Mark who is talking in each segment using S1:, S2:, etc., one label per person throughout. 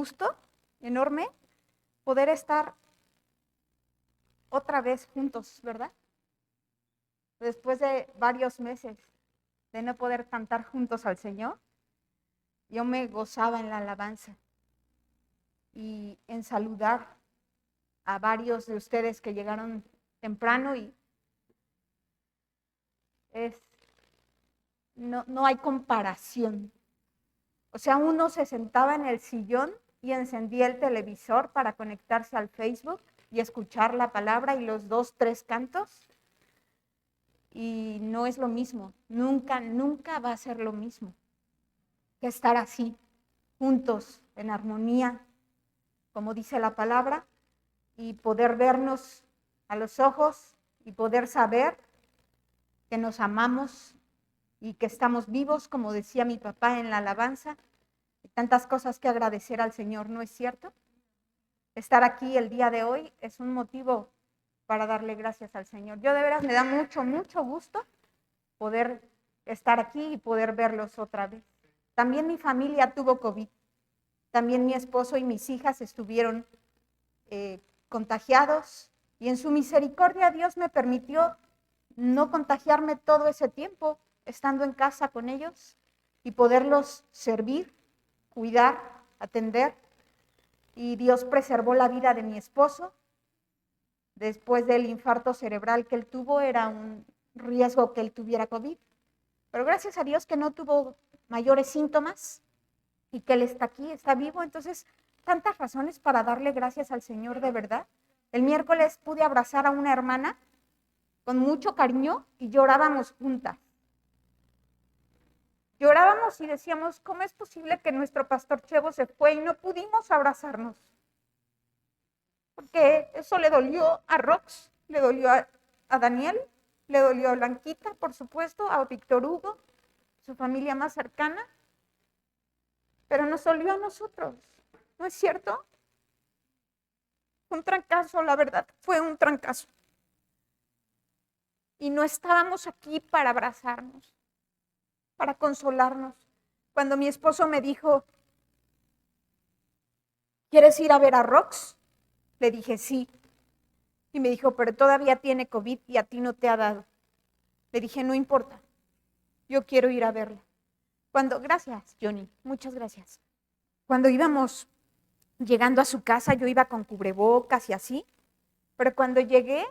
S1: gusto enorme poder estar otra vez juntos, ¿verdad? Después de varios meses de no poder cantar juntos al Señor, yo me gozaba en la alabanza y en saludar a varios de ustedes que llegaron temprano y no hay comparación. O sea, uno se sentaba en el sillón y encendía el televisor para conectarse al Facebook y escuchar la palabra y los 2, 3 cantos. Y no es lo mismo, nunca va a ser lo mismo que estar así, juntos, en armonía, como dice la palabra, y poder vernos a los ojos y poder saber que nos amamos y que estamos vivos, como decía mi papá en la alabanza. Tantas cosas que agradecer al Señor, ¿no es cierto? Estar aquí el día de hoy es un motivo para darle gracias al Señor. Yo de veras me da mucho gusto poder estar aquí y poder verlos otra vez. También mi familia tuvo COVID. También mi esposo y mis hijas estuvieron contagiados y en su misericordia Dios me permitió no contagiarme todo ese tiempo estando en casa con ellos y poderlos servir, cuidar, atender. Y Dios preservó la vida de mi esposo. Después del infarto cerebral que él tuvo, era un riesgo que él tuviera COVID. Pero gracias a Dios que no tuvo mayores síntomas y que él está aquí, está vivo. Entonces, tantas razones para darle gracias al Señor de verdad. El miércoles pude abrazar a una hermana con mucho cariño y llorábamos juntas. Llorábamos y decíamos, ¿cómo es posible que nuestro pastor Chevo se fue y no pudimos abrazarnos? Porque eso le dolió a Rox, le dolió a Daniel, le dolió a Blanquita, por supuesto, a Víctor Hugo, su familia más cercana, pero nos dolió a nosotros, ¿no es cierto? Fue un trancazo, la verdad, fue un trancazo. Y no estábamos aquí para abrazarnos, para consolarnos. Cuando mi esposo me dijo, ¿quieres ir a ver a Rox? Le dije, sí. Y me dijo, pero todavía tiene COVID y a ti no te ha dado. Le dije, no importa, yo quiero ir a verla. Gracias, Johnny, muchas gracias. Cuando íbamos llegando a su casa, yo iba con cubrebocas y así, pero cuando llegué,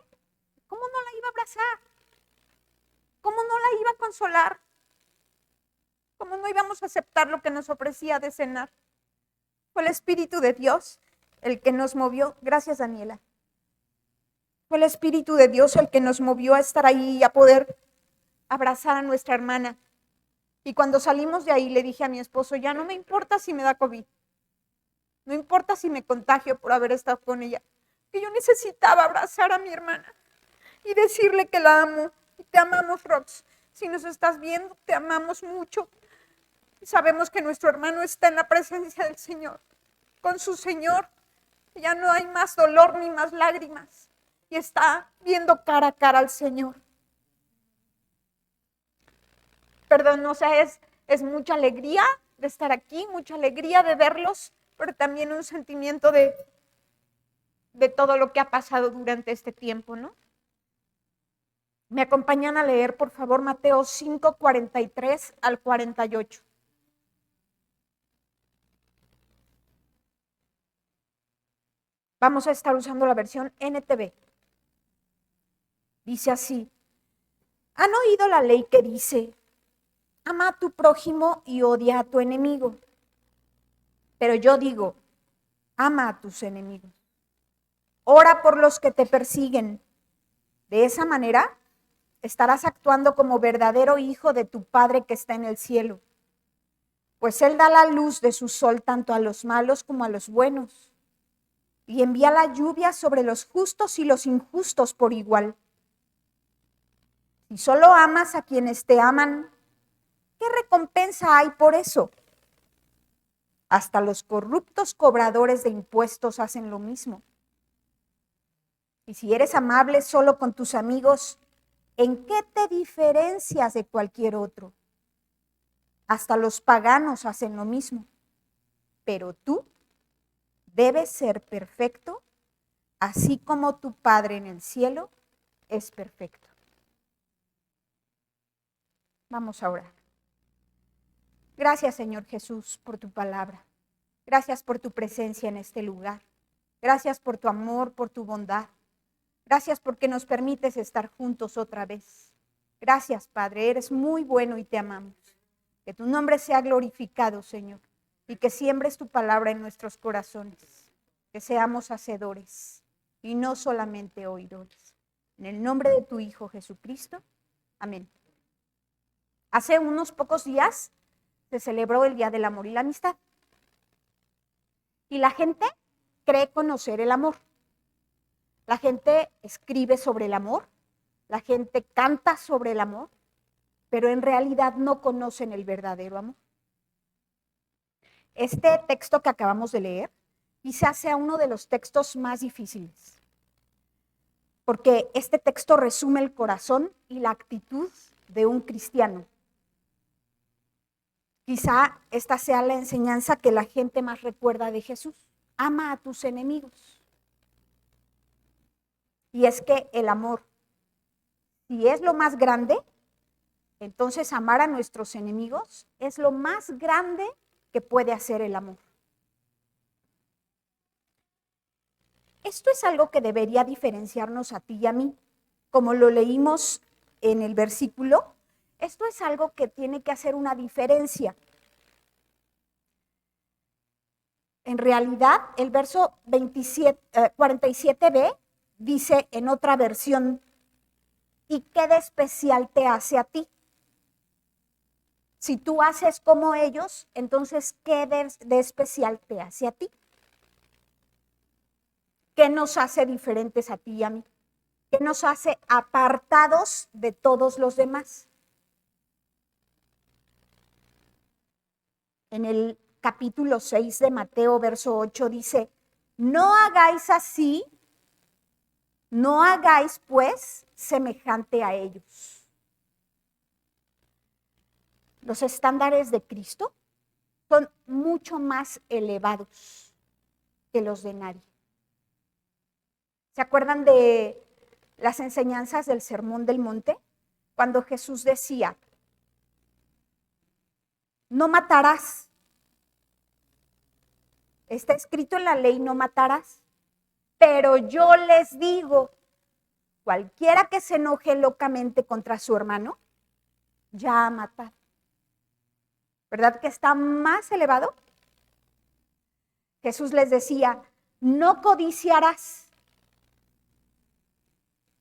S1: ¿cómo no la iba a abrazar? ¿Cómo no la iba a consolar? ¿Cómo no íbamos a aceptar lo que nos ofrecía de cenar? Fue el Espíritu de Dios el que nos movió. Gracias, Daniela. Fue el Espíritu de Dios el que nos movió a estar ahí y a poder abrazar a nuestra hermana. Y cuando salimos de ahí le dije a mi esposo, ya no me importa si me da COVID. No importa si me contagio por haber estado con ella. Que yo necesitaba abrazar a mi hermana y decirle que la amo. Y te amamos, Rox. Si nos estás viendo, te amamos mucho. Y sabemos que nuestro hermano está en la presencia del Señor. Con su Señor ya no hay más dolor ni más lágrimas. Y está viendo cara a cara al Señor. Perdón, o sea, es mucha alegría de estar aquí, mucha alegría de verlos, pero también un sentimiento de todo lo que ha pasado durante este tiempo, ¿no? Me acompañan a leer, por favor, Mateo 5, 43 al 48. Vamos a estar usando la versión NTV. Dice así, ¿han oído la ley que dice, ama a tu prójimo y odia a tu enemigo? Pero yo digo, ama a tus enemigos. Ora por los que te persiguen. De esa manera, estarás actuando como verdadero hijo de tu Padre que está en el cielo. Pues Él da la luz de su sol tanto a los malos como a los buenos. Y envía la lluvia sobre los justos y los injustos por igual. Si solo amas a quienes te aman, ¿qué recompensa hay por eso? Hasta los corruptos cobradores de impuestos hacen lo mismo. Y si eres amable solo con tus amigos, ¿en qué te diferencias de cualquier otro? Hasta los paganos hacen lo mismo. Pero tú debe ser perfecto, así como tu Padre en el cielo es perfecto. Vamos a orar. Gracias, Señor Jesús, por tu palabra. Gracias por tu presencia en este lugar. Gracias por tu amor, por tu bondad. Gracias porque nos permites estar juntos otra vez. Gracias, Padre, eres muy bueno y te amamos. Que tu nombre sea glorificado, Señor, y que siembres tu palabra en nuestros corazones. Que seamos hacedores y no solamente oidores. En el nombre de tu Hijo Jesucristo. Amén. Hace unos pocos días se celebró el Día del Amor y la Amistad. Y la gente cree conocer el amor. La gente escribe sobre el amor, la gente canta sobre el amor, pero en realidad no conocen el verdadero amor. Este texto que acabamos de leer quizás sea uno de los textos más difíciles, porque este texto resume el corazón y la actitud de un cristiano. Quizá esta sea la enseñanza que la gente más recuerda de Jesús. Ama a tus enemigos. Y es que el amor, si es lo más grande, entonces amar a nuestros enemigos es lo más grande que puede hacer el amor. Esto es algo que debería diferenciarnos a ti y a mí. Como lo leímos en el versículo, esto es algo que tiene que hacer una diferencia. En realidad, el verso 47b dice en otra versión, ¿y qué de especial te hace a ti? Si tú haces como ellos, entonces, ¿qué de especial te hace a ti? ¿Qué nos hace diferentes a ti y a mí? ¿Qué nos hace apartados de todos los demás? En el capítulo 6 de Mateo, verso 8, dice, no hagáis así, no hagáis pues semejante a ellos. Los estándares de Cristo son mucho más elevados que los de nadie. ¿Se acuerdan de las enseñanzas del Sermón del Monte? Cuando Jesús decía, no matarás. Está escrito en la ley, no matarás. Pero yo les digo, cualquiera que se enoje locamente contra su hermano, ya ha matado. ¿Verdad que está más elevado? Jesús les decía, no codiciarás.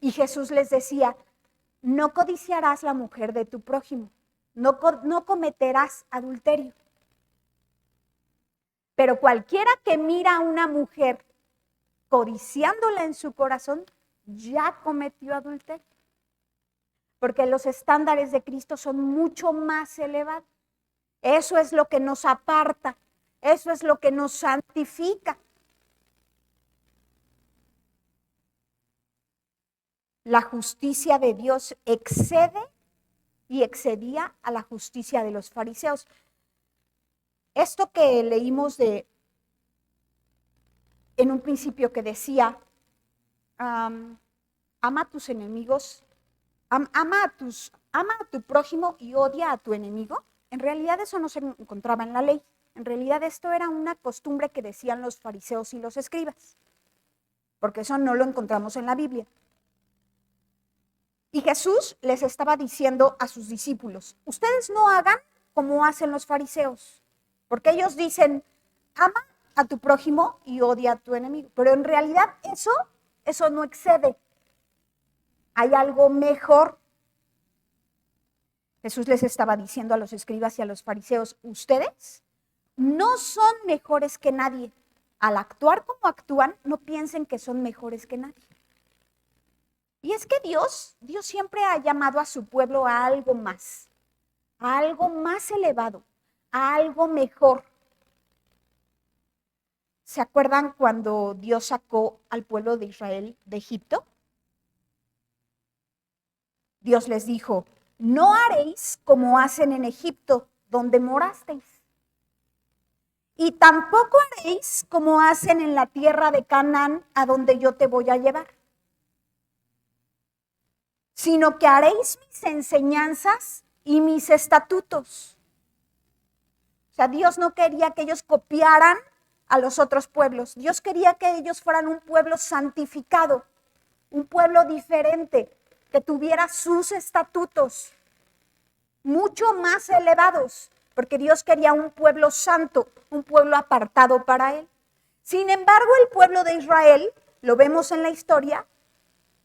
S1: Y Jesús les decía, no codiciarás la mujer de tu prójimo, no cometerás adulterio. Pero cualquiera que mira a una mujer codiciándola en su corazón, ya cometió adulterio. Porque los estándares de Cristo son mucho más elevados. Eso es lo que nos aparta, eso es lo que nos santifica. La justicia de Dios excede y excedía a la justicia de los fariseos. Esto que leímos en un principio que decía, ama a tus enemigos, ama a tu prójimo y odia a tu enemigo. En realidad eso no se encontraba en la ley. En realidad esto era una costumbre que decían los fariseos y los escribas, porque eso no lo encontramos en la Biblia. Y Jesús les estaba diciendo a sus discípulos, ustedes no hagan como hacen los fariseos, porque ellos dicen, ama a tu prójimo y odia a tu enemigo. Pero en realidad eso no excede. Hay algo mejor. Jesús les estaba diciendo a los escribas y a los fariseos, ustedes no son mejores que nadie. Al actuar como actúan, no piensen que son mejores que nadie. Y es que Dios siempre ha llamado a su pueblo a algo más elevado, a algo mejor. ¿Se acuerdan cuando Dios sacó al pueblo de Israel de Egipto? Dios les dijo, no haréis como hacen en Egipto, donde morasteis. y tampoco haréis como hacen en la tierra de Canaán, a donde yo te voy a llevar, sino que haréis mis enseñanzas y mis estatutos. O sea, Dios no quería que ellos copiaran a los otros pueblos. Dios quería que ellos fueran un pueblo santificado, un pueblo diferente, que tuviera sus estatutos mucho más elevados, porque Dios quería un pueblo santo, un pueblo apartado para Él. Sin embargo, el pueblo de Israel, lo vemos en la historia,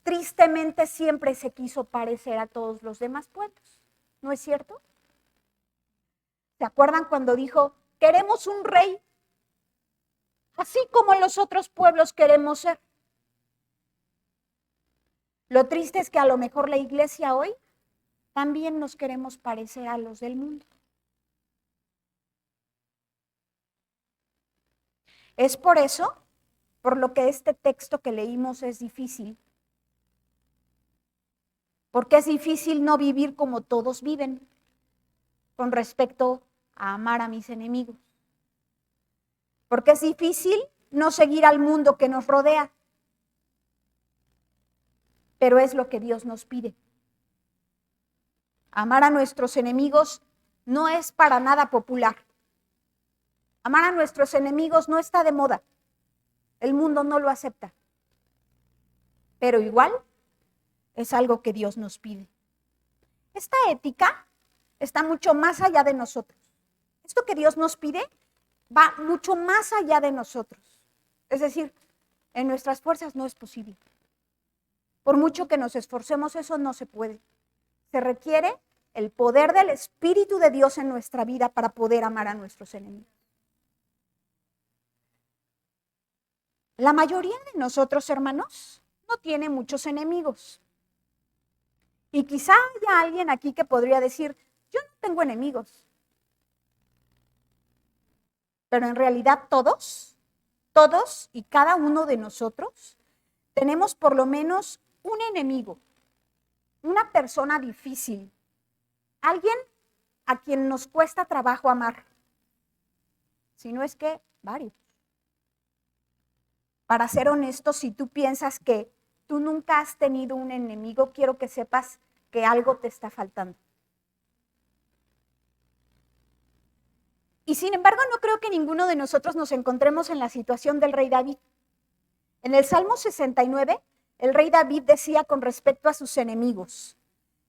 S1: tristemente siempre se quiso parecer a todos los demás pueblos. ¿No es cierto? ¿Se acuerdan cuando dijo, queremos un rey, así como los otros pueblos queremos ser? Lo triste es que a lo mejor la iglesia hoy también nos queremos parecer a los del mundo. Es por eso, por lo que este texto que leímos es difícil. Porque es difícil no vivir como todos viven con respecto a amar a mis enemigos. Porque es difícil no seguir al mundo que nos rodea. Pero es lo que Dios nos pide. Amar a nuestros enemigos no es para nada popular. Amar a nuestros enemigos no está de moda. El mundo no lo acepta. Pero igual es algo que Dios nos pide. Esta ética está mucho más allá de nosotros. Esto que Dios nos pide va mucho más allá de nosotros. Es decir, en nuestras fuerzas no es posible. Por mucho que nos esforcemos, eso no se puede. Se requiere el poder del Espíritu de Dios en nuestra vida para poder amar a nuestros enemigos. La mayoría de nosotros, hermanos, no tiene muchos enemigos. Y quizá haya alguien aquí que podría decir, yo no tengo enemigos. Pero en realidad todos y cada uno de nosotros tenemos por lo menos un enemigo, una persona difícil, alguien a quien nos cuesta trabajo amar, si no es que varios. Para ser honestos, si tú piensas que tú nunca has tenido un enemigo, quiero que sepas que algo te está faltando. Y sin embargo, no creo que ninguno de nosotros nos encontremos en la situación del rey David. En el Salmo 69, el rey David decía con respecto a sus enemigos,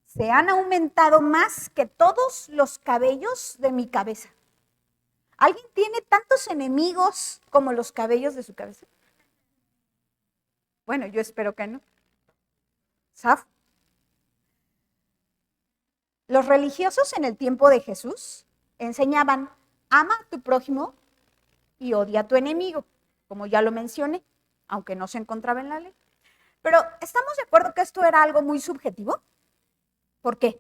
S1: se han aumentado más que todos los cabellos de mi cabeza. ¿Alguien tiene tantos enemigos como los cabellos de su cabeza? Bueno, yo espero que no. ¿Saf? Los religiosos en el tiempo de Jesús enseñaban, ama a tu prójimo y odia a tu enemigo, como ya lo mencioné, aunque no se encontraba en la ley. Pero ¿estamos de acuerdo que esto era algo muy subjetivo? ¿Por qué?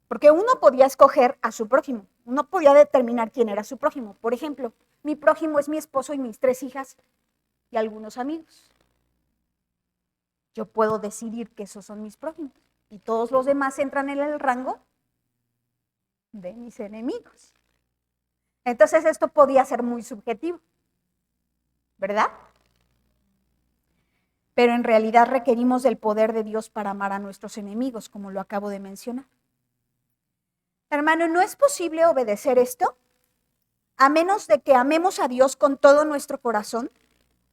S1: Porque uno podía escoger a su prójimo, uno podía determinar quién era su prójimo. Por ejemplo, mi prójimo es mi esposo y mis 3 hijas y algunos amigos. Yo puedo decidir que esos son mis prójimos y todos los demás entran en el rango de mis enemigos. Entonces esto podía ser muy subjetivo, ¿verdad? Pero en realidad requerimos del poder de Dios para amar a nuestros enemigos, como lo acabo de mencionar. Hermano, no es posible obedecer esto a menos de que amemos a Dios con todo nuestro corazón,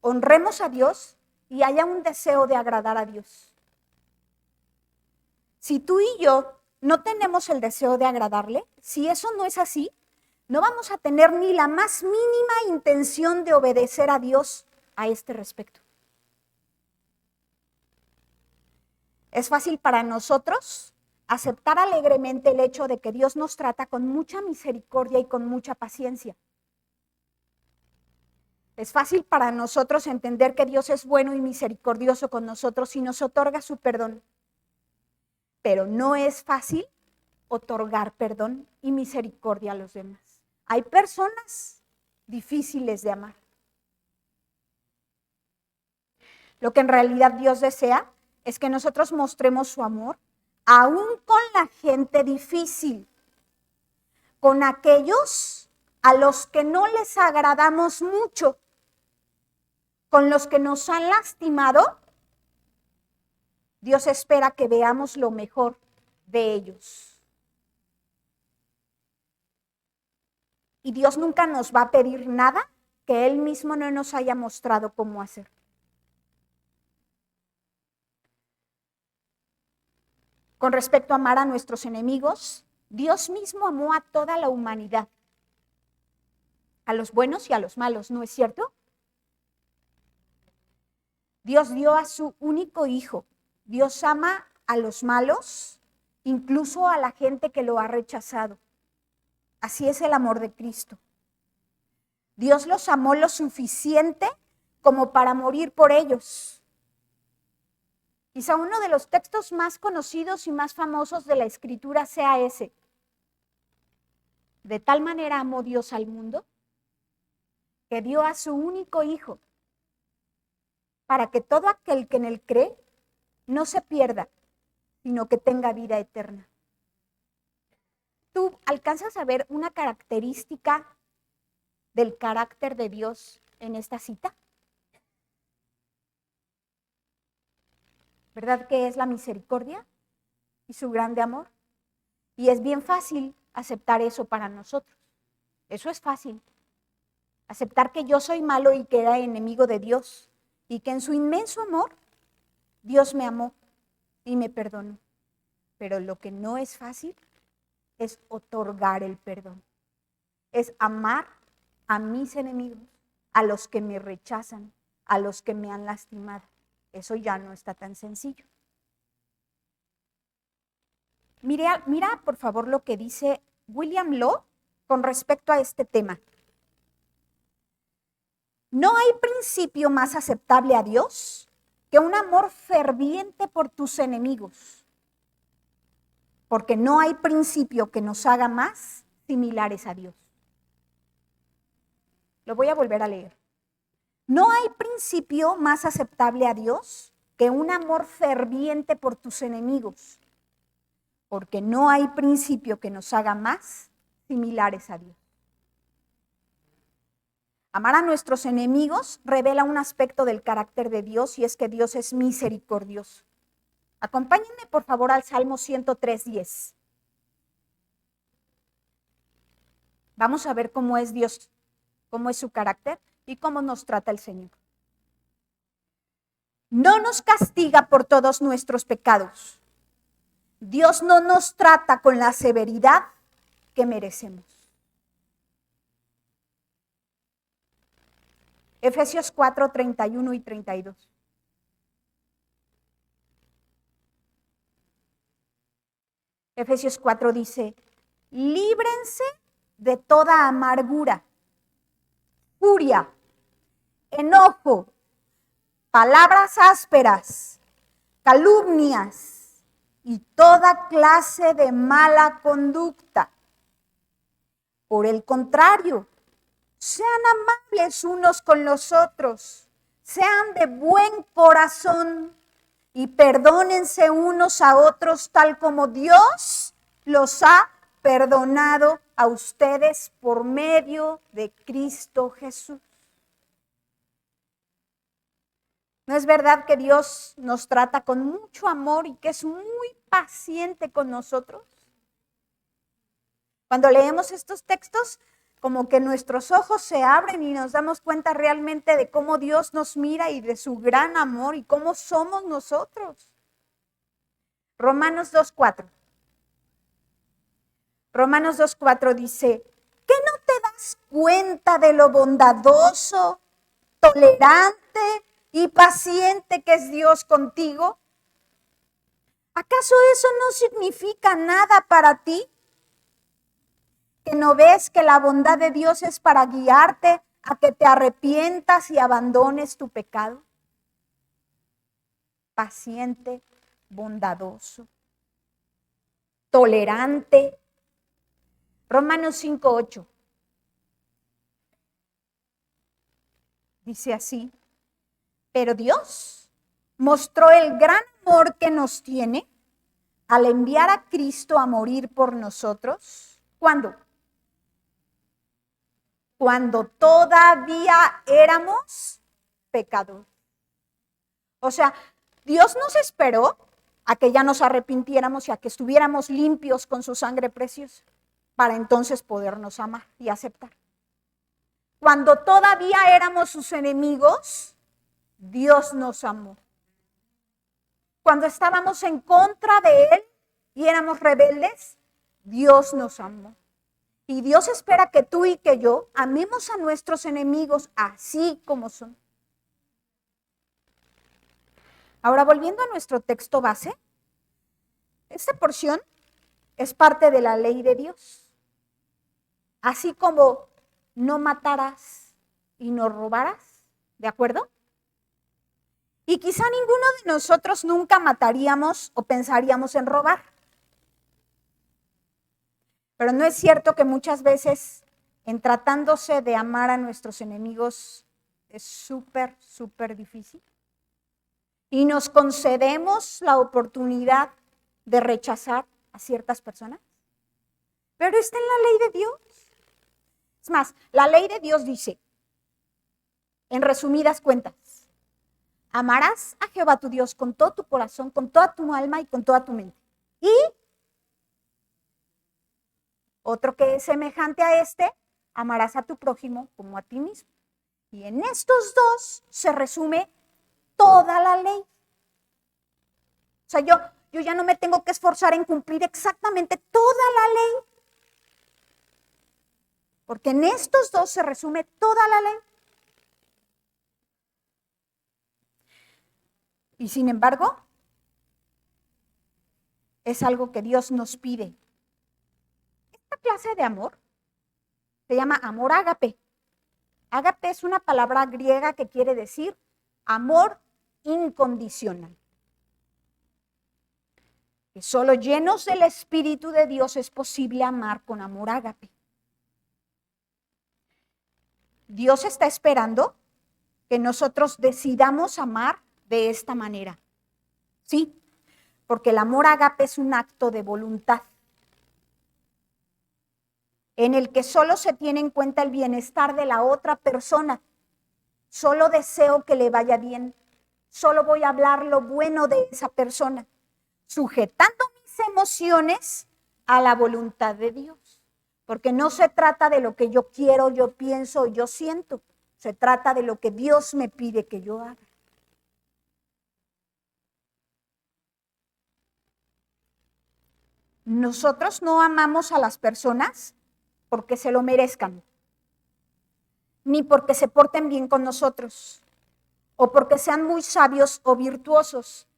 S1: honremos a Dios y haya un deseo de agradar a Dios. Si tú y yo no tenemos el deseo de agradarle, si eso no es así, no vamos a tener ni la más mínima intención de obedecer a Dios a este respecto. Es fácil para nosotros aceptar alegremente el hecho de que Dios nos trata con mucha misericordia y con mucha paciencia. Es fácil para nosotros entender que Dios es bueno y misericordioso con nosotros y nos otorga su perdón. Pero no es fácil otorgar perdón y misericordia a los demás. Hay personas difíciles de amar. Lo que en realidad Dios desea es que nosotros mostremos su amor aún con la gente difícil, con aquellos a los que no les agradamos mucho, con los que nos han lastimado, Dios espera que veamos lo mejor de ellos. Y Dios nunca nos va a pedir nada que Él mismo no nos haya mostrado cómo hacer. Con respecto a amar a nuestros enemigos, Dios mismo amó a toda la humanidad, a los buenos y a los malos, ¿no es cierto? Dios dio a su único hijo. Dios ama a los malos, incluso a la gente que lo ha rechazado. Así es el amor de Cristo. Dios los amó lo suficiente como para morir por ellos. Quizá uno de los textos más conocidos y más famosos de la Escritura sea ese. De tal manera amó Dios al mundo que dio a su único hijo para que todo aquel que en él cree no se pierda, sino que tenga vida eterna. ¿Tú alcanzas a ver una característica del carácter de Dios en esta cita? ¿Verdad que es la misericordia y su grande amor? Y es bien fácil aceptar eso para nosotros. Eso es fácil. Aceptar que yo soy malo y que era enemigo de Dios y que en su inmenso amor Dios me amó y me perdonó. Pero lo que no es fácil es otorgar el perdón. Es amar a mis enemigos, a los que me rechazan, a los que me han lastimado. Eso ya no está tan sencillo. Mira, por favor, lo que dice William Law con respecto a este tema. No hay principio más aceptable a Dios que un amor ferviente por tus enemigos, porque no hay principio que nos haga más similares a Dios. Lo voy a volver a leer. No hay principio más aceptable a Dios que un amor ferviente por tus enemigos, porque no hay principio que nos haga más similares a Dios. Amar a nuestros enemigos revela un aspecto del carácter de Dios y es que Dios es misericordioso. Acompáñenme por favor al Salmo 103:10. Vamos a ver cómo es Dios, cómo es su carácter y cómo nos trata el Señor. No nos castiga por todos nuestros pecados. Dios no nos trata con la severidad que merecemos. Efesios 4:31 y 32. Efesios 4 dice, líbrense de toda amargura, furia, enojo, palabras ásperas, calumnias y toda clase de mala conducta. Por el contrario, sean amables unos con los otros, sean de buen corazón y perdónense unos a otros tal como Dios los ha perdonado a ustedes por medio de Cristo Jesús. ¿No es verdad que Dios nos trata con mucho amor y que es muy paciente con nosotros? Cuando leemos estos textos, como que nuestros ojos se abren y nos damos cuenta realmente de cómo Dios nos mira y de su gran amor y cómo somos nosotros. Romanos 2:4. Romanos 2:4 dice, ¿qué no te das cuenta de lo bondadoso, tolerante y paciente que es Dios contigo? ¿Acaso eso no significa nada para ti? ¿Que no ves que la bondad de Dios es para guiarte a que te arrepientas y abandones tu pecado? Paciente, bondadoso, tolerante. Romanos 5:8. Dice así, pero Dios mostró el gran amor que nos tiene al enviar a Cristo a morir por nosotros. ¿Cuándo? cuando todavía éramos pecadores. O sea, Dios nos esperó a que ya nos arrepintiéramos y a que estuviéramos limpios con su sangre preciosa, para entonces podernos amar y aceptar. Cuando todavía éramos sus enemigos, Dios nos amó. Cuando estábamos en contra de Él y éramos rebeldes, Dios nos amó. Y Dios espera que tú y que yo amemos a nuestros enemigos así como son. Ahora, volviendo a nuestro texto base, esta porción es parte de la ley de Dios. Así como no matarás y no robarás, ¿de acuerdo? Y quizá ninguno de nosotros nunca mataríamos o pensaríamos en robar. Pero no es cierto que muchas veces, en tratándose de amar a nuestros enemigos, es súper, súper difícil. Y nos concedemos la oportunidad de rechazar a ciertas personas. Pero está en la ley de Dios. Es más, la ley de Dios dice, en resumidas cuentas, amarás a Jehová tu Dios con todo tu corazón, con toda tu alma y con toda tu mente. Y otro que es semejante a este, amarás a tu prójimo como a ti mismo. Y en estos dos se resume toda la ley. O sea, yo ya no me tengo que esforzar en cumplir exactamente toda la ley. Porque en estos dos se resume toda la ley. Y sin embargo, es algo que Dios nos pide. Esta clase de amor se llama amor ágape. Ágape es una palabra griega que quiere decir amor incondicional. Que solo llenos del Espíritu de Dios es posible amar con amor ágape. Dios está esperando que nosotros decidamos amar de esta manera. Sí, porque el amor ágape es un acto de voluntad en el que solo se tiene en cuenta el bienestar de la otra persona. Solo deseo que le vaya bien. Solo voy a hablar lo bueno de esa persona, sujetando mis emociones a la voluntad de Dios. Porque no se trata de lo que yo quiero, yo pienso, yo siento. Se trata de lo que Dios me pide que yo haga. Nosotros no amamos a las personas porque se lo merezcan, ni porque se porten bien con nosotros, o porque sean muy sabios o virtuosos,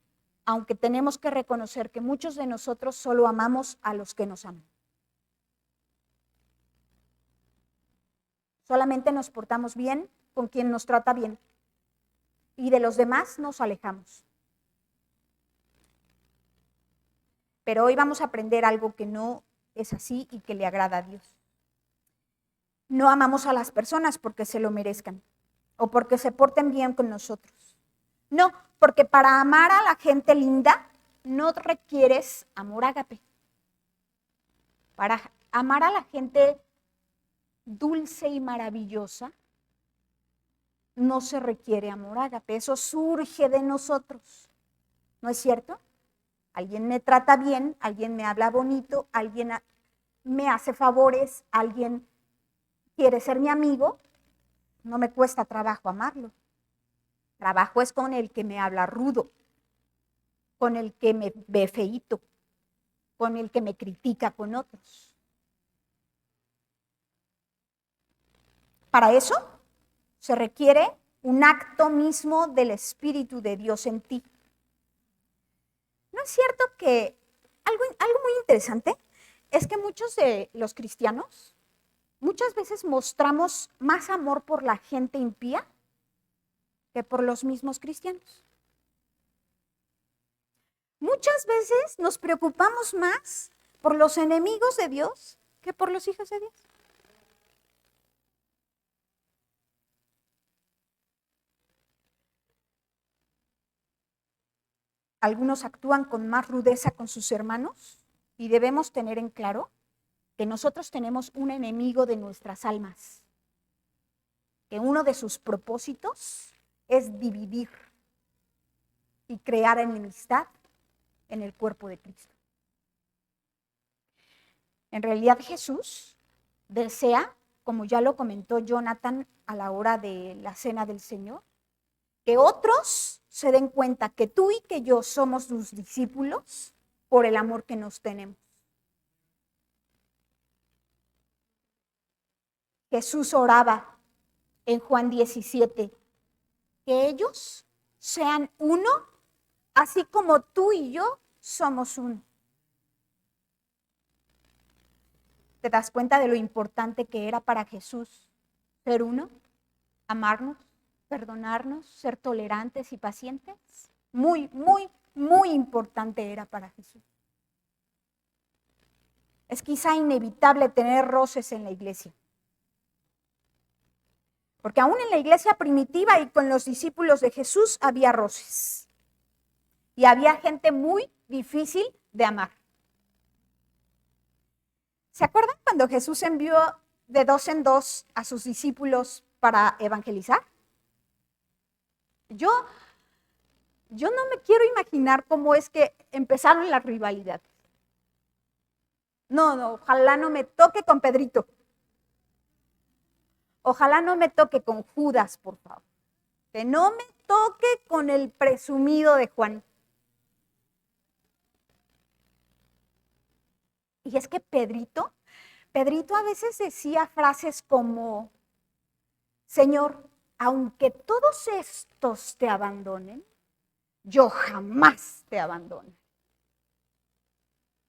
S1: aunque tenemos que reconocer que muchos de nosotros solo amamos a los que nos aman. Solamente nos portamos bien con quien nos trata bien, y de los demás nos alejamos. Pero hoy vamos a aprender algo que no es así y que le agrada a Dios. No amamos a las personas porque se lo merezcan o porque se porten bien con nosotros. No, porque para amar a la gente linda no requieres amor ágape. Para amar a la gente dulce y maravillosa no se requiere amor ágape. Eso surge de nosotros. ¿No es cierto? Alguien me trata bien, alguien me habla bonito, alguien me hace favores, alguien quiere ser mi amigo, no me cuesta trabajo amarlo. Trabajo es con el que me habla rudo, con el que me ve feíto, con el que me critica con otros. Para eso se requiere un acto mismo del Espíritu de Dios en ti. ¿No es cierto que algo muy interesante es que muchos de los cristianos muchas veces mostramos más amor por la gente impía que por los mismos cristianos? Muchas veces nos preocupamos más por los enemigos de Dios que por los hijos de Dios. Algunos actúan con más rudeza con sus hermanos y debemos tener en claro que nosotros tenemos un enemigo de nuestras almas. que uno de sus propósitos es dividir y crear enemistad en el cuerpo de Cristo. En realidad Jesús desea, como ya lo comentó Jonathan a la hora de la cena del Señor, que otros se den cuenta que tú y que yo somos sus discípulos por el amor que nos tenemos. Jesús oraba en Juan 17, que ellos sean uno, así como tú y yo somos uno. ¿Te das cuenta de lo importante que era para Jesús ser uno? Amarnos, perdonarnos, ser tolerantes y pacientes. Muy, muy, muy importante era para Jesús. Es quizá inevitable tener roces en la iglesia. Porque aún en la iglesia primitiva y con los discípulos de Jesús había roces. Y había gente muy difícil de amar. ¿Se acuerdan cuando Jesús envió de 2 en 2 a sus discípulos para evangelizar? Yo no me quiero imaginar cómo es que empezaron las rivalidades. No, ojalá no me toque con Pedrito. Ojalá no me toque con Judas, por favor. Que no me toque con el presumido de Juan. Y es que Pedrito a veces decía frases como, Señor, aunque todos estos te abandonen, yo jamás te abandono.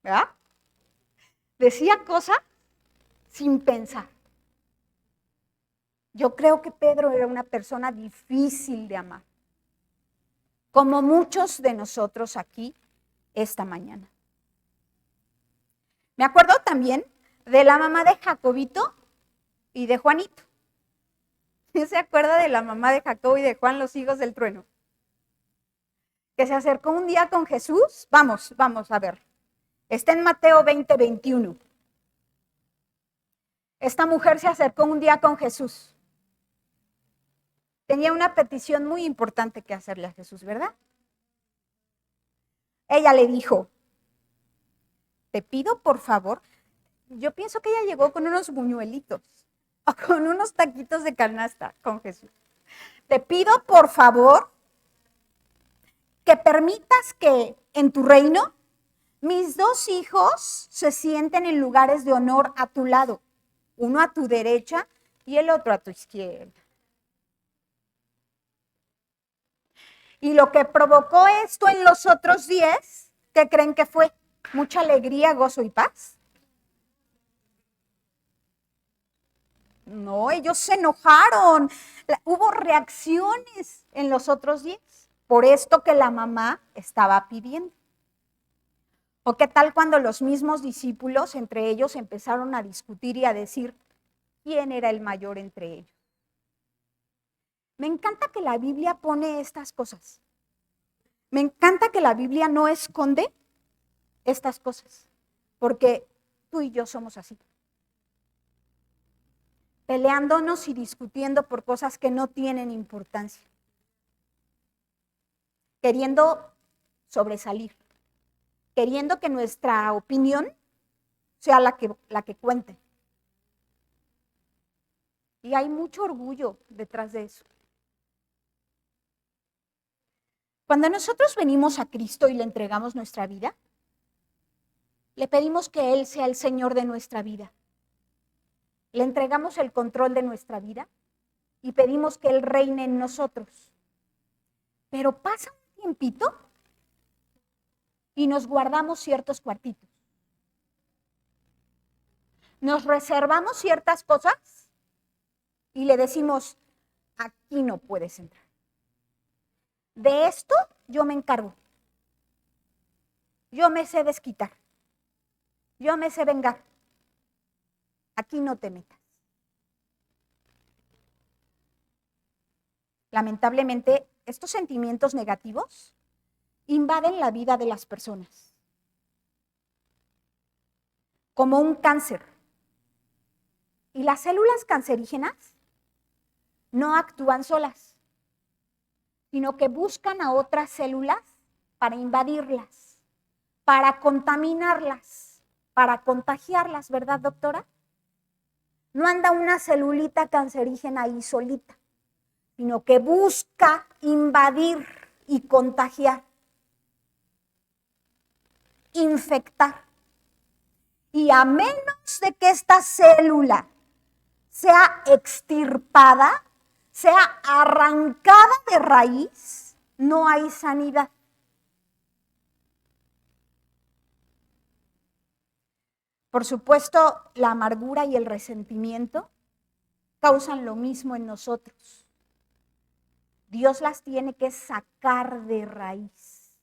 S1: ¿Verdad? Decía cosas sin pensar. Yo creo que Pedro era una persona difícil de amar, como muchos de nosotros aquí esta mañana. Me acuerdo también de la mamá de Jacobito y de Juanito. ¿Quién se acuerda de la mamá de Jacobo y de Juan, los hijos del trueno? Que se acercó un día con Jesús. Vamos a ver. Está en Mateo 20, 21. Esta mujer se acercó un día con Jesús. Tenía una petición muy importante que hacerle a Jesús, ¿verdad? Ella le dijo, te pido por favor, yo pienso que ella llegó con unos buñuelitos o con unos taquitos de canasta con Jesús. Te pido por favor que permitas que en tu reino mis 2 hijos se sienten en lugares de honor a tu lado, uno a tu derecha y el otro a tu izquierda. Y lo que provocó esto en los otros 10, ¿qué creen que fue? Mucha alegría, gozo y paz. No, ellos se enojaron. Hubo reacciones en los otros 10 por esto que la mamá estaba pidiendo. ¿O qué tal cuando los mismos discípulos entre ellos empezaron a discutir y a decir quién era el mayor entre ellos? Me encanta que la Biblia pone estas cosas. Me encanta que la Biblia no esconde estas cosas, porque tú y yo somos así. Peleándonos y discutiendo por cosas que no tienen importancia. Queriendo sobresalir. Queriendo que nuestra opinión sea la que cuente. Y hay mucho orgullo detrás de eso. Cuando nosotros venimos a Cristo y le entregamos nuestra vida, le pedimos que Él sea el Señor de nuestra vida. Le entregamos el control de nuestra vida y pedimos que Él reine en nosotros. Pero pasa un tiempito y nos guardamos ciertos cuartitos. Nos reservamos ciertas cosas y le decimos, aquí no puedes entrar. De esto yo me encargo. Yo me sé desquitar. Yo me sé vengar. Aquí no te metas. Lamentablemente, estos sentimientos negativos invaden la vida de las personas. Como un cáncer. Y las células cancerígenas no actúan solas, sino que buscan a otras células para invadirlas, para contaminarlas, para contagiarlas, ¿verdad, doctora? No anda una celulita cancerígena ahí solita, sino que busca invadir y contagiar, infectar. Y a menos de que esta célula sea extirpada, sea arrancada de raíz, no hay sanidad. Por supuesto, la amargura y el resentimiento causan lo mismo en nosotros. Dios las tiene que sacar de raíz.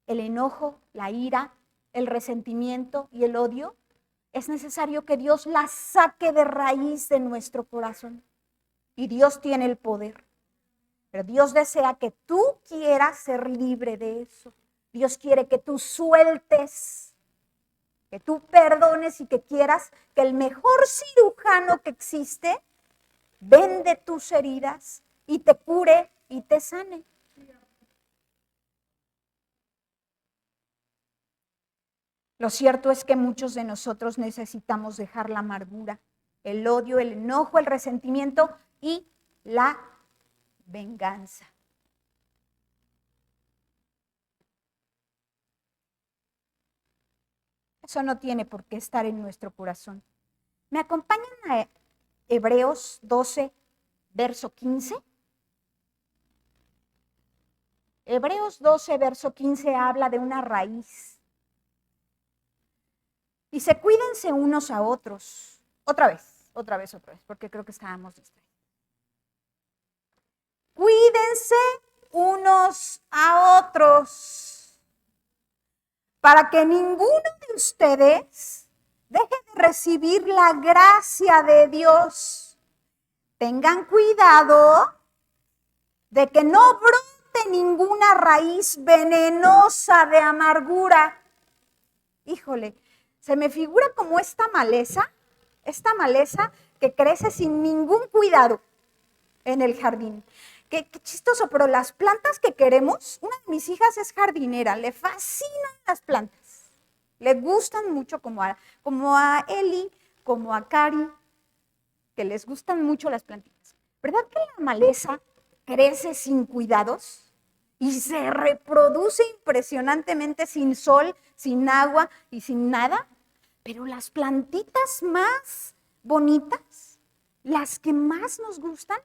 S1: El enojo, la ira, el resentimiento y el odio, es necesario que Dios las saque de raíz de nuestro corazón. Y Dios tiene el poder. Pero Dios desea que tú quieras ser libre de eso. Dios quiere que tú sueltes, que tú perdones y que quieras que el mejor cirujano que existe vende tus heridas y te cure y te sane. Lo cierto es que muchos de nosotros necesitamos dejar la amargura, el odio, el enojo, el resentimiento y la venganza. Eso no tiene por qué estar en nuestro corazón. ¿Me acompañan a Hebreos 12, verso 15? Hebreos 12, verso 15 habla de una raíz. Dice, cuídense unos a otros. Otra vez, porque creo que estábamos distraídos. Cuídense unos a otros, para que ninguno de ustedes deje de recibir la gracia de Dios. Tengan cuidado de que no brote ninguna raíz venenosa de amargura. Híjole, se me figura como esta maleza que crece sin ningún cuidado en el jardín. Qué chistoso, pero las plantas que queremos, una de mis hijas es jardinera, le fascinan las plantas. Le gustan mucho como a Eli, como a Cari, que les gustan mucho las plantitas. ¿Verdad que la maleza crece sin cuidados y se reproduce impresionantemente sin sol, sin agua y sin nada? Pero las plantitas más bonitas, las que más nos gustan,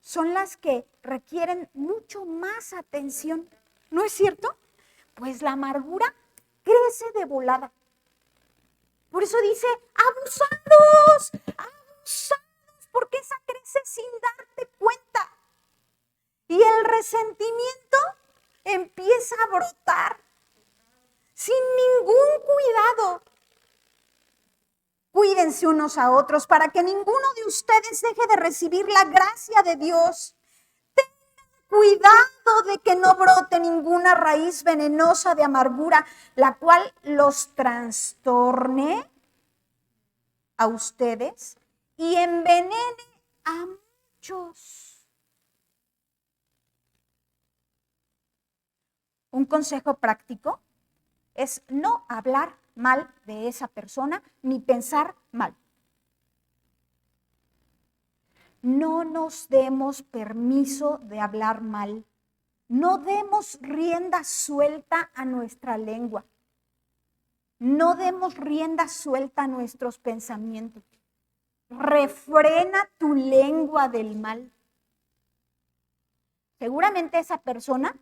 S1: son las que requieren mucho más atención. ¿No es cierto? Pues la amargura crece de volada. Por eso dice, abusados, porque esa crece sin darte cuenta. Y el resentimiento empieza a brotar sin ningún cuidado. Cuídense unos a otros para que ninguno de ustedes deje de recibir la gracia de Dios. Tengan cuidado de que no brote ninguna raíz venenosa de amargura, la cual los trastorne a ustedes y envenene a muchos. Un consejo práctico es no hablar mal de esa persona ni pensar mal. No nos demos permiso de hablar mal. No demos rienda suelta a nuestra lengua. No demos rienda suelta a nuestros pensamientos. Refrena tu lengua del mal. Seguramente esa persona,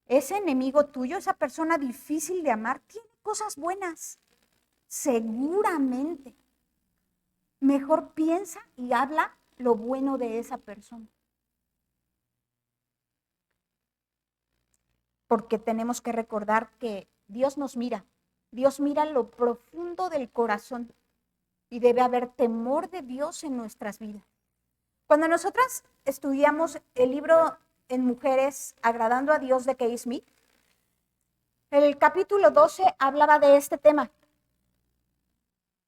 S1: ese enemigo tuyo, esa persona difícil de amar, tiene cosas buenas. Seguramente. Mejor piensa y habla lo bueno de esa persona. Porque tenemos que recordar que Dios nos mira. Dios mira lo profundo del corazón y debe haber temor de Dios en nuestras vidas. Cuando nosotras estudiamos el libro En Mujeres Agradando a Dios de Kay Smith, el capítulo 12 hablaba de este tema.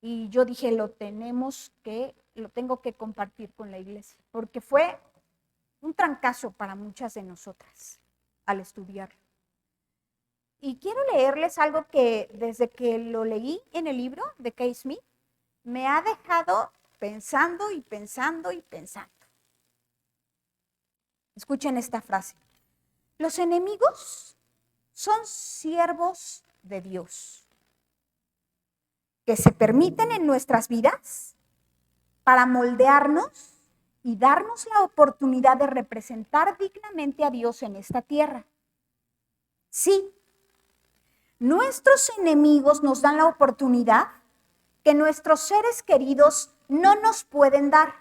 S1: Y yo dije, lo tenemos que lo tengo que compartir con la iglesia, porque fue un trancazo para muchas de nosotras al estudiarlo. Y quiero leerles algo que desde que lo leí en el libro de Kay Smith, me ha dejado pensando y pensando y pensando. Escuchen esta frase. Los enemigos son siervos de Dios, que se permiten en nuestras vidas para moldearnos y darnos la oportunidad de representar dignamente a Dios en esta tierra. Sí, nuestros enemigos nos dan la oportunidad que nuestros seres queridos no nos pueden dar.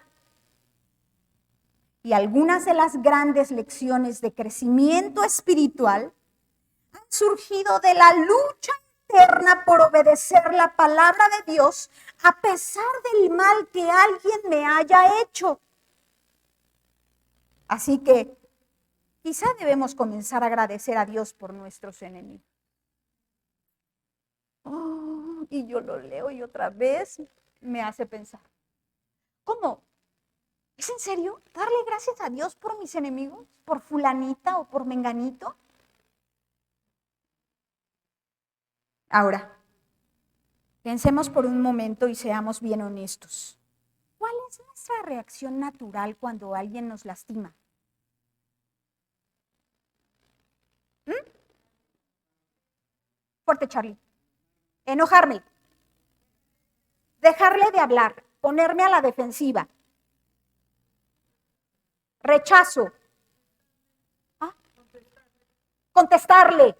S1: Y algunas de las grandes lecciones de crecimiento espiritual han surgido de la lucha interna por obedecer la palabra de Dios a pesar del mal que alguien me haya hecho. Así que quizá debemos comenzar a agradecer a Dios por nuestros enemigos. Oh, y yo lo leo y otra vez me hace pensar. ¿Cómo? ¿Es en serio darle gracias a Dios por mis enemigos? ¿Por fulanita o por menganito? Ahora, pensemos por un momento y seamos bien honestos. ¿Cuál es nuestra reacción natural cuando alguien nos lastima? Fuerte, Charlie. Enojarme. Dejarle de hablar. Ponerme a la defensiva. Rechazo. ¿Ah? Contestarle.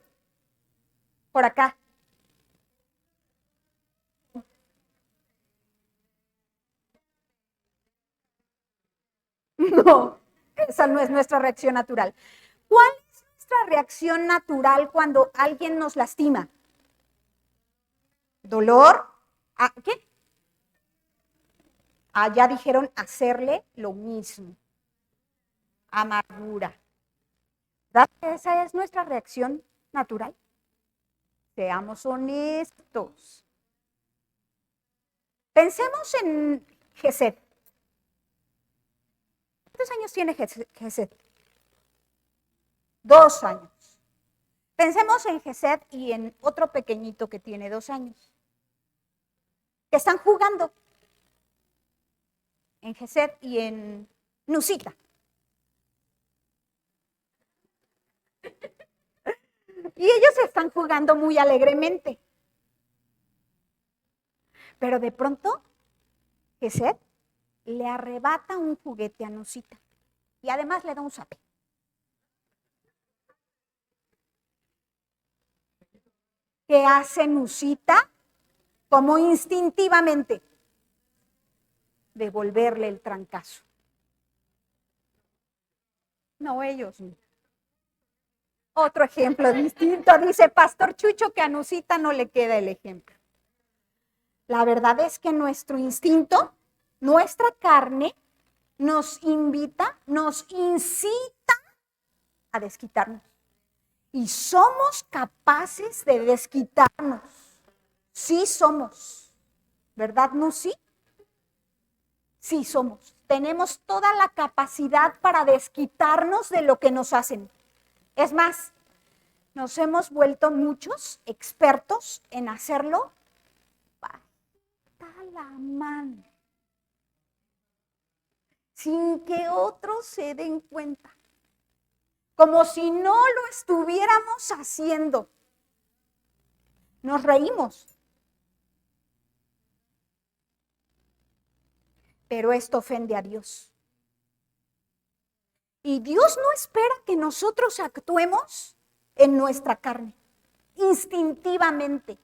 S1: Por acá. No, esa no es nuestra reacción natural. ¿Cuál es nuestra reacción natural cuando alguien nos lastima? ¿Dolor? ¿Qué? Ya dijeron hacerle lo mismo. Amargura. ¿Verdad que esa es nuestra reacción natural? Seamos honestos. Pensemos en Gesed. ¿Cuántos años tiene Gesed? 2 años. Pensemos en Gesed y en otro pequeñito que tiene 2 años. Que están jugando. En Gesed y en Nusita. Y ellos están jugando muy alegremente. Pero de pronto, Gesed le arrebata un juguete a Nusita. Y además le da un zape. ¿Qué hace Nusita? Como instintivamente, devolverle el trancazo. No, ellos. Otro ejemplo distinto, dice Pastor Chucho que a Nusita no le queda el ejemplo. La verdad es que nuestro instinto, nuestra carne, nos invita, nos incita a desquitarnos. Y somos capaces de desquitarnos. Sí somos. ¿Verdad, Nusi? Sí somos. Tenemos toda la capacidad para desquitarnos de lo que nos hacen. Es más, nos hemos vuelto muchos expertos en hacerlo bajita la mano, sin que otros se den cuenta, como si no lo estuviéramos haciendo. Nos reímos. Pero esto ofende a Dios. Y Dios no espera que nosotros actuemos en nuestra carne, instintivamente.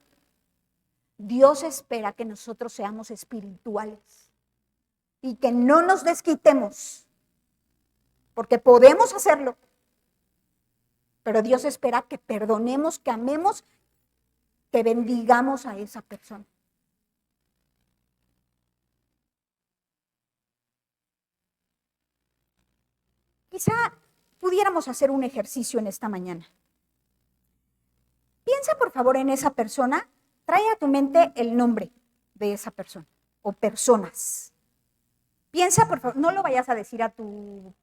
S1: Dios espera que nosotros seamos espirituales y que no nos desquitemos, porque podemos hacerlo. Pero Dios espera que perdonemos, que amemos, que bendigamos a esa persona. Quizá pudiéramos hacer un ejercicio en esta mañana. Piensa por favor en esa persona, trae a tu mente el nombre de esa persona o personas. Piensa, por favor, no lo vayas a decir a tu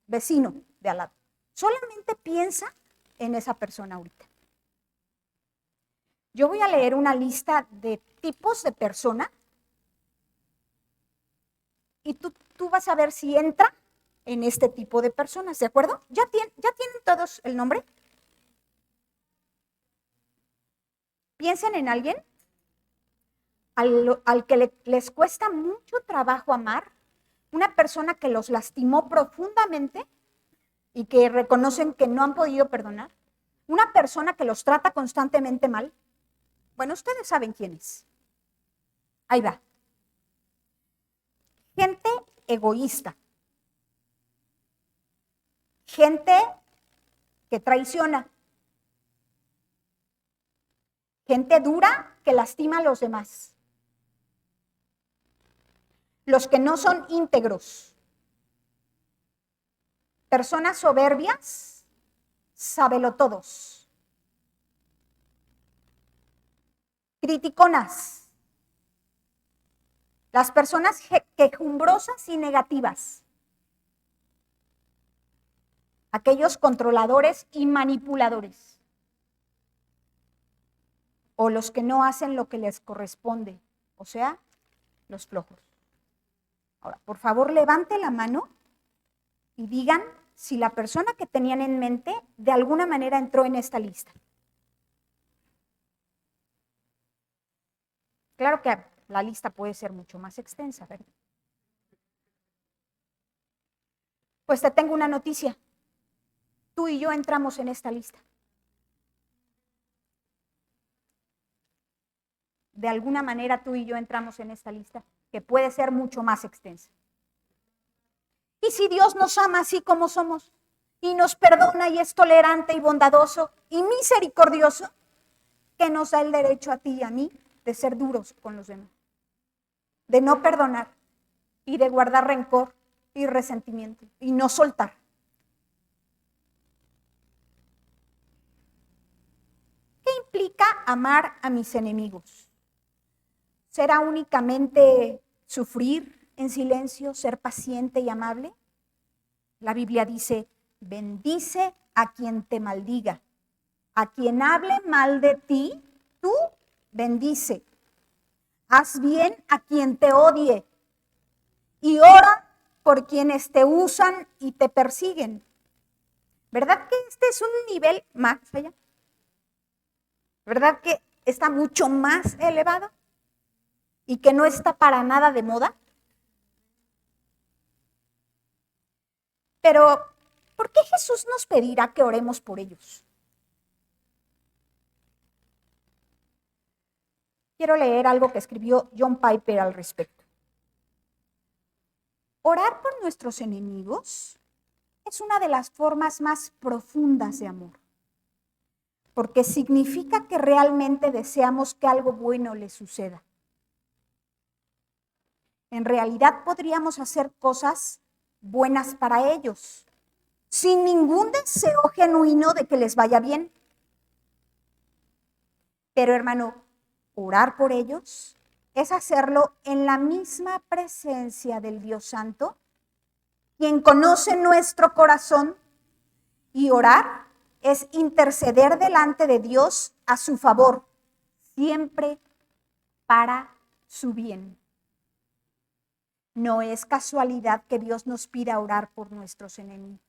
S1: vecino de al lado. Solamente piensa en esa persona ahorita. Yo voy a leer una lista de tipos de persona y tú vas a ver si entra en este tipo de personas, ¿de acuerdo? ¿Ya tienen todos el nombre? Piensen en alguien al que les cuesta mucho trabajo amar, una persona que los lastimó profundamente y que reconocen que no han podido perdonar, una persona que los trata constantemente mal. Bueno, ustedes saben quién es. Ahí va. Gente egoísta. Gente que traiciona. Gente dura que lastima a los demás. Los que no son íntegros. Personas soberbias, sabelotodos. Criticonas. Las personas quejumbrosas y negativas. Aquellos controladores y manipuladores. O los que no hacen lo que les corresponde, o sea, los flojos. Ahora, por favor, levante la mano y digan si la persona que tenían en mente de alguna manera entró en esta lista. Claro que la lista puede ser mucho más extensa, ¿verdad? Pues te tengo una noticia. Tú y yo entramos en esta lista. De alguna manera tú y yo entramos en esta lista, que puede ser mucho más extensa. Y si Dios nos ama así como somos, y nos perdona y es tolerante y bondadoso y misericordioso, que nos da el derecho a ti y a mí de ser duros con los demás, de no perdonar y de guardar rencor y resentimiento y no soltar. ¿Qué implica amar a mis enemigos? ¿Será únicamente sufrir en silencio, ser paciente y amable? La Biblia dice, bendice a quien te maldiga. A quien hable mal de ti, tú bendice. Haz bien a quien te odie. Y ora por quienes te usan y te persiguen. ¿Verdad que este es un nivel más allá? ¿Verdad que está mucho más elevado? Y que no está para nada de moda. Pero, ¿por qué Jesús nos pedirá que oremos por ellos? Quiero leer algo que escribió John Piper al respecto. Orar por nuestros enemigos es una de las formas más profundas de amor, porque significa que realmente deseamos que algo bueno les suceda. En realidad podríamos hacer cosas buenas para ellos, sin ningún deseo genuino de que les vaya bien. Pero hermano, orar por ellos es hacerlo en la misma presencia del Dios Santo, quien conoce nuestro corazón, y orar es interceder delante de Dios a su favor, siempre para su bien. No es casualidad que Dios nos pida orar por nuestros enemigos.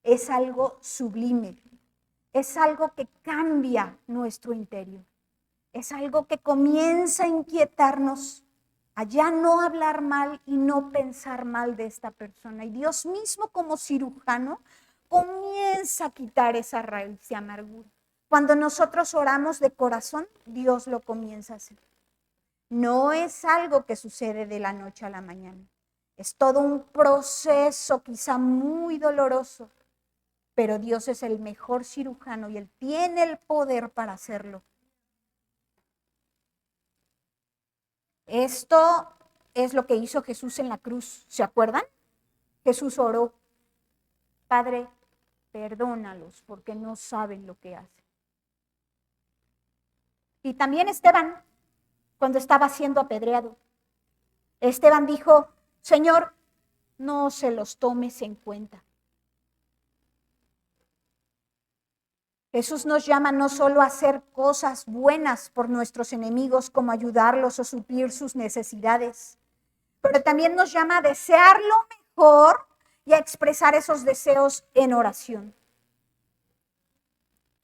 S1: Es algo sublime, es algo que cambia nuestro interior. Es algo que comienza a inquietarnos a ya no hablar mal y no pensar mal de esta persona. Y Dios mismo como cirujano comienza a quitar esa raíz de amargura. Cuando nosotros oramos de corazón, Dios lo comienza a hacer. No es algo que sucede de la noche a la mañana. Es todo un proceso quizá muy doloroso, pero Dios es el mejor cirujano y Él tiene el poder para hacerlo. Esto es lo que hizo Jesús en la cruz, ¿se acuerdan? Jesús oró, Padre, perdónalos porque no saben lo que hacen. Y también Esteban, cuando estaba siendo apedreado, Esteban dijo, Señor, no se los tomes en cuenta. Jesús nos llama no solo a hacer cosas buenas por nuestros enemigos, como ayudarlos o suplir sus necesidades, pero también nos llama a desear lo mejor y a expresar esos deseos en oración.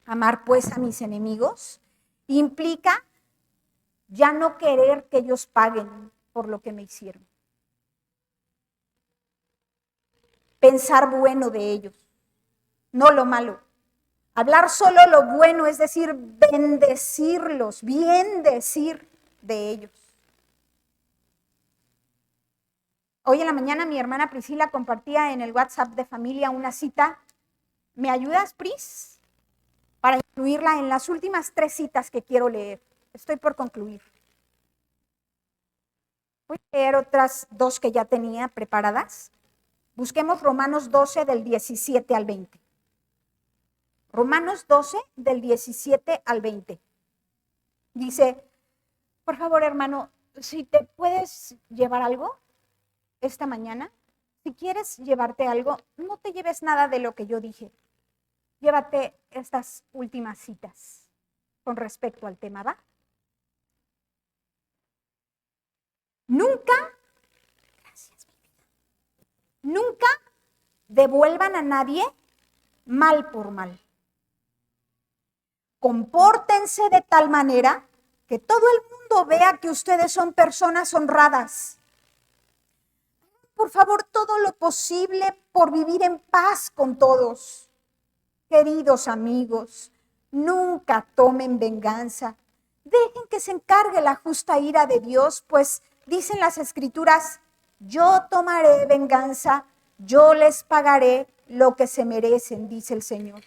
S1: Amar pues a mis enemigos implica ya no querer que ellos paguen por lo que me hicieron. Pensar bueno de ellos, no lo malo. Hablar solo lo bueno, es decir, bendecirlos, bien decir de ellos. Hoy en la mañana mi hermana Priscila compartía en el WhatsApp de familia una cita. ¿Me ayudas, Pris? Para incluirla en las últimas 3 citas que quiero leer. Estoy por concluir. Voy a leer otras 2 que ya tenía preparadas. Busquemos Romanos 12 del 17 al 20. Romanos 12 del 17 al 20. Dice, por favor, hermano, si te puedes llevar algo esta mañana, si quieres llevarte algo, no te lleves nada de lo que yo dije. Llévate estas últimas citas con respecto al tema, ¿va? Nunca devuelvan a nadie mal por mal. Compórtense de tal manera que todo el mundo vea que ustedes son personas honradas. Por favor, todo lo posible por vivir en paz con todos. Queridos amigos, nunca tomen venganza. Dejen que se encargue la justa ira de Dios, pues dicen las Escrituras, yo tomaré venganza, yo les pagaré lo que se merecen, dice el Señor.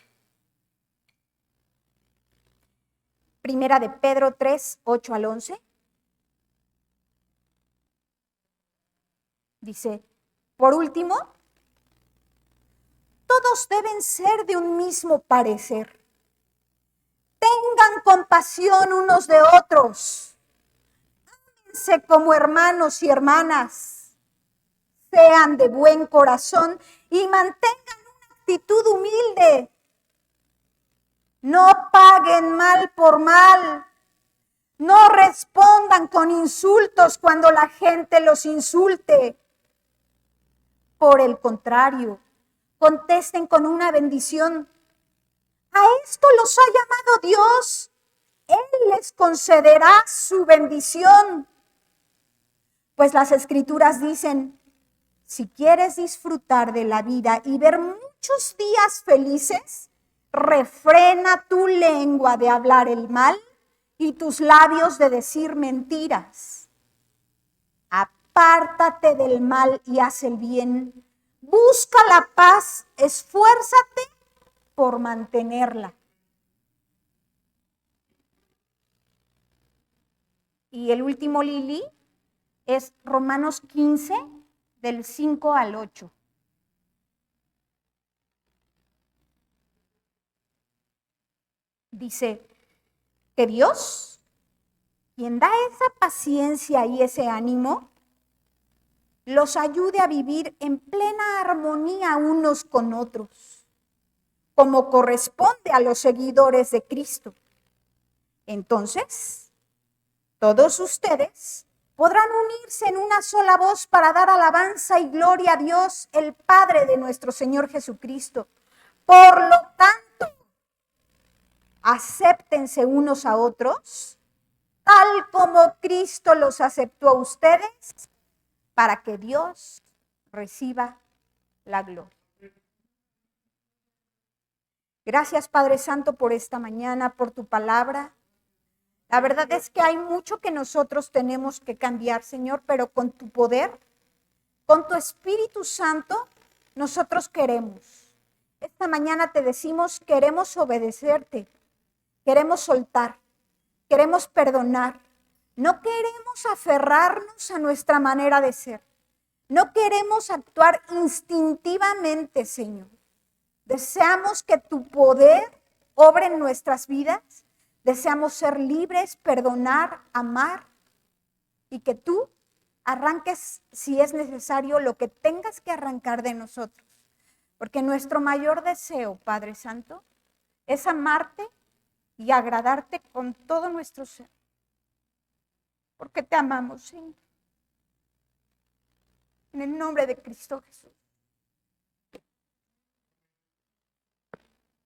S1: Primera de Pedro 3, 8 al 11. Dice, por último, todos deben ser de un mismo parecer. Tengan compasión unos de otros. Ámense como hermanos y hermanas. Sean de buen corazón y mantengan una actitud humilde. No paguen mal por mal. No respondan con insultos cuando la gente los insulte. Por el contrario, contesten con una bendición. A esto los ha llamado Dios. Él les concederá su bendición. Pues las Escrituras dicen, si quieres disfrutar de la vida y ver muchos días felices, refrena tu lengua de hablar el mal y tus labios de decir mentiras. Apártate del mal y haz el bien. Busca la paz, esfuérzate por mantenerla. Y el último, Lili, es Romanos 15, del 5 al 8. Dice que Dios, quien da esa paciencia y ese ánimo, los ayude a vivir en plena armonía unos con otros, como corresponde a los seguidores de Cristo. Entonces, todos ustedes podrán unirse en una sola voz para dar alabanza y gloria a Dios, el Padre de nuestro Señor Jesucristo. Por lo tanto, acéptense unos a otros, tal como Cristo los aceptó a ustedes, para que Dios reciba la gloria. Gracias, Padre Santo, por esta mañana, por tu palabra. La verdad es que hay mucho que nosotros tenemos que cambiar, Señor, pero con tu poder, con tu Espíritu Santo, nosotros queremos. Esta mañana te decimos, queremos obedecerte, queremos soltar, queremos perdonar. No queremos aferrarnos a nuestra manera de ser. No queremos actuar instintivamente, Señor. Deseamos que tu poder obre en nuestras vidas. Deseamos ser libres, perdonar, amar y que tú arranques si es necesario lo que tengas que arrancar de nosotros. Porque nuestro mayor deseo, Padre Santo, es amarte y agradarte con todo nuestro ser. Porque te amamos, Señor. En el nombre de Cristo Jesús.